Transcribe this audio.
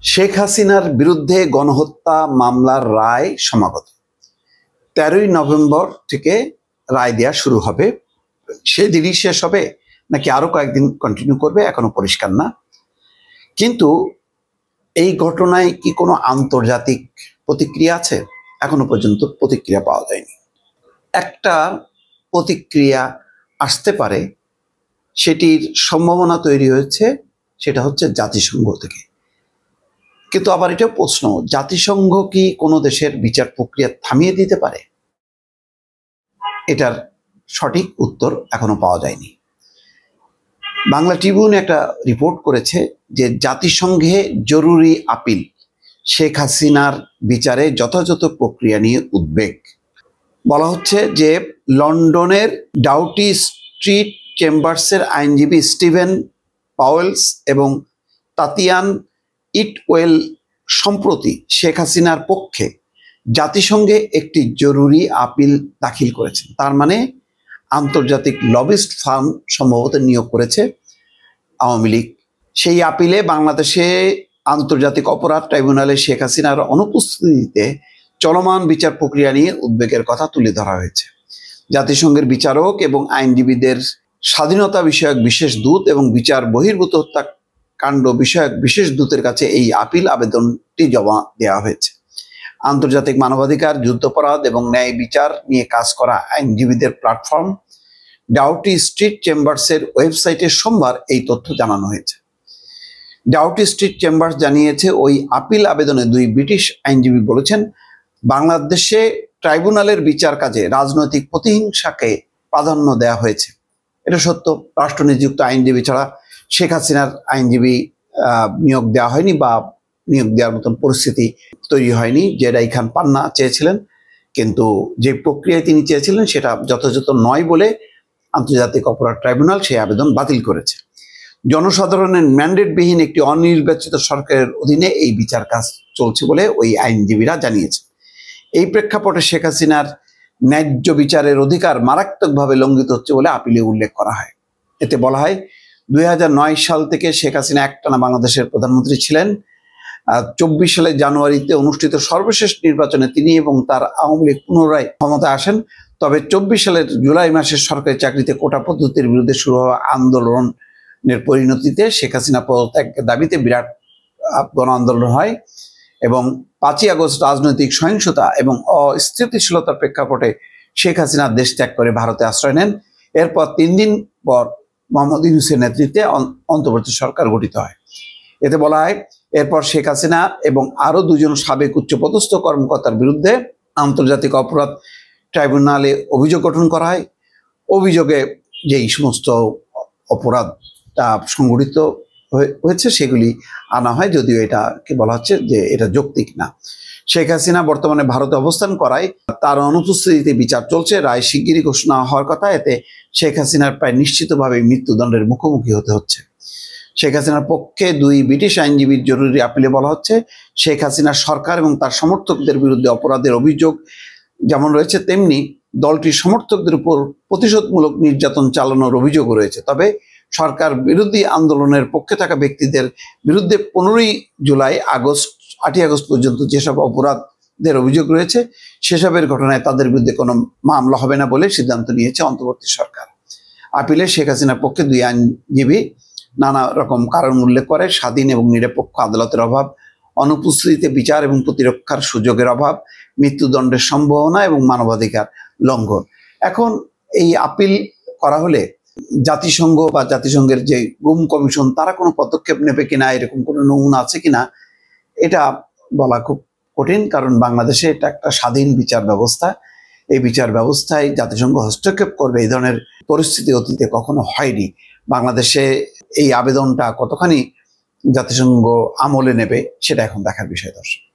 শেখ হাসিনার বিরুদ্ধে গণহত্যা মামলার রায় সমাগত। 13ই নভেম্বর থেকে রায় দেওয়া শুরু হবে। সেদিনই শেষ হবে নাকি আরো কয়েকদিন কন্টিনিউ করবে এখনো পরিষ্কার না। কিন্তু এই ঘটনায় কি কোনো আন্তর্জাতিক প্রতিক্রিয়া আছে? এখনো পর্যন্ত প্রতিক্রিয়া পাওয়া যায়নি। একটা প্রতিক্রিয়া আসতে পারে, সেটির সম্ভাবনা তৈরি হয়েছে, সেটা হচ্ছে জাতিসংঘ থেকে। কিন্তু আবার এটা প্রশ্ন, জাতিসংঘ কি কোনো দেশের বিচার প্রক্রিয়া থামিয়ে দিতে পারে? এটার সঠিক উত্তর এখনো পাওয়া যায়নি। বাংলা ট্রিবিউন একটা রিপোর্ট করেছে যে জাতিসংঘে জরুরি আপিল, শেখ হাসিনার বিচারে যথাযথ প্রক্রিয়া নিয়ে উদ্বেগ। বলা হচ্ছে যে লন্ডনের ডাউটি স্ট্রিট চেম্বার্সের আইনজীবী স্টিভেন পাওয়েলস এবং তাতিয়ান ইটওয়েল সম্প্রতি শেখ হাসিনার পক্ষে জাতিসংঘে একটি জরুরি আপিল দাখিল করেছেন। তার মানে আন্তর্জাতিক লবিস্ট ফার্ম সম্ভবত নিয়োগ করেছে আওয়ামী লীগ। সেই আপিলে বাংলাদেশে আন্তর্জাতিক অপরাধ ট্রাইব্যুনালে শেখ হাসিনার অনুপস্থিতিতে চলমান বিচার প্রক্রিয়া নিয়ে উদ্বেগের কথা তুলে ধরা হয়েছে। জাতিসংঘের বিচারক এবং আইনজীবীদের স্বাধীনতা বিষয়ক বিশেষ দূত এবং বিচার বহির্ভূত হত্যাকাণ্ড বিষয়ক বিশেষ দূতের কাছে এই আপিল আবেদনটি জমা দেওয়া হয়েছে। আন্তর্জাতিক মানবাধিকার, যুদ্ধাপরাধ এবং ন্যায় বিচার নিয়ে কাজ করা আইনজীবীদের প্ল্যাটফর্ম ডাউটি স্ট্রিট চেম্বার্সের ওয়েবসাইটে সোমবার এই তথ্য জানানো হয়েছে। ডাউটি স্ট্রিট চেম্বার্স জানিয়েছে, ওই আপিল আবেদনে দুই ব্রিটিশ আইনজীবী বলেছেন, বাংলাদেশে ট্রাইব্যুনালের বিচার কাজে রাজনৈতিক প্রতিহিংসাকে প্রাধান্য দেওয়া হয়েছে। এটা সত্য। রাষ্ট্রনিযুক্ত আইনজীবী ছাড়া শেখ হাসিনার আইনজীবী নিয়োগ দেওয়া হয়নি বা নিয়োগ দেওয়ার মতন পরিস্থিতি তৈরি হয়নি। যে রাই খান পান্না চেয়েছিলেন, কিন্তু যে প্রক্রিয়ায় তিনি চেয়েছিলেন সেটা যথাযথ নয় বলে আন্তর্জাতিক অপরাধ ট্রাইব্যুনাল সেই আবেদন বাতিল করেছে। জনসাধারণের ম্যান্ডেটবিহীন একটি অনির্বাচিত সরকারের অধীনে এই বিচার কাজ চলছে বলে ওই আইনজীবীরা জানিয়েছে। এই প্রেক্ষাপটে শেখ হাসিনার ন্যায্য বিচারের অধিকার মারাত্মকভাবে লঙ্ঘিত হচ্ছে বলে আপিলে উল্লেখ করা হয়। এতে বলা হয়, 2009 সাল থেকে শেখ হাসিনা একটানা বাংলাদেশের প্রধানমন্ত্রী ছিলেন। 24 সালের জানুয়ারিতে অনুষ্ঠিত সর্বশেষ নির্বাচনে তিনি এবং তার আওয়ামী লীগ পুনরায় ক্ষমতায় আসেন। তবে 24 সালের জুলাই মাসের সরকারি চাকরিতে কোটা পদ্ধতির বিরুদ্ধে শুরু হওয়া আন্দোলনের পরিণতিতে শেখ হাসিনা পদত্যাগের দাবিতে বিরাট গণ আন্দোলন হয় এবং 5ই আগস্ট রাজনৈতিক সহিংসতা এবং অস্থিতিশীলতার প্রেক্ষাপটে শেখ হাসিনা দেশ ত্যাগ করে ভারতে আশ্রয় নেন। এরপর 3 দিন পর মোহাম্মদ ইউনূসের নেতৃত্বে অন্তর্বর্তী সরকার গঠিত হয়। এতে বলা হয়, এরপর শেখ হাসিনা এবং আরো 2জন সাবেক উচ্চপদস্থ কর্মকর্তার বিরুদ্ধে আন্তর্জাতিক অপরাধ ট্রাইব্যুনালে অভিযোগ গঠন করা হয়। অভিযোগে যেই সমস্ত অপরাধ সংঘটিত হয়েছে সেগুলি আনা হয়, যদিও এটাকে বলা হচ্ছে যে এটা যৌক্তিক না। শেখ হাসিনা বর্তমানে ভারতে অবস্থান করায় তার অনুপস্থিতিতে বিচার চলছে। রায় শিগগিরই ঘোষণা হওয়ার কথা। এতে শেখ হাসিনার প্রায় নিশ্চিতভাবে মৃত্যুদণ্ডের মুখোমুখি হতে হচ্ছে। শেখ হাসিনার পক্ষে দুই ব্রিটিশ আইনজীবীর জরুরি আপিলে বলা হচ্ছে, শেখ হাসিনার সরকার এবং তার সমর্থকদের বিরুদ্ধে অপরাধের অভিযোগ যেমন রয়েছে, তেমনি দলটির সমর্থকদের উপর প্রতিশোধমূলক নির্যাতন চালানোর অভিযোগও রয়েছে। তবে সরকার বিরোধী আন্দোলনের পক্ষে থাকা ব্যক্তিদের বিরুদ্ধে 15ই জুলাই 8ই আগস্ট পর্যন্ত যেসব অপরাধের অভিযোগ রয়েছে সেসবের ঘটনায় তাদের বিরুদ্ধে কোনো মামলা হবে না বলে সিদ্ধান্ত নিয়েছে অন্তর্বর্তী সরকার। আপিলে শেখ হাসিনার পক্ষে দুই আইনজীবী নানা রকম কারণ উল্লেখ করে, স্বাধীন এবং নিরপেক্ষ আদালতের অভাব, অনুপস্থিতিতে বিচার এবং প্রতিরক্ষার সুযোগের অভাব, মৃত্যুদণ্ডের সম্ভাবনা এবং মানবাধিকার লঙ্ঘন। এখন এই আপিল করা হলে জাতিসংঘ বা জাতিসংঘের যে গুম কমিশন তারা কোনো পদক্ষেপ নেবে কিনা, এরকম কোনো নমুনা আছে কিনা, এটা বলা খুব কঠিন। কারণ বাংলাদেশে এটা একটা স্বাধীন বিচার ব্যবস্থা। এই বিচার ব্যবস্থায় জাতিসংঘ হস্তক্ষেপ করবে এই ধরনের পরিস্থিতি অতীতে কখনো হয়নি। বাংলাদেশে এই আবেদনটা কতখানি জাতিসংঘ আমলে নেবে সেটা এখন দেখার বিষয়। দর্শক।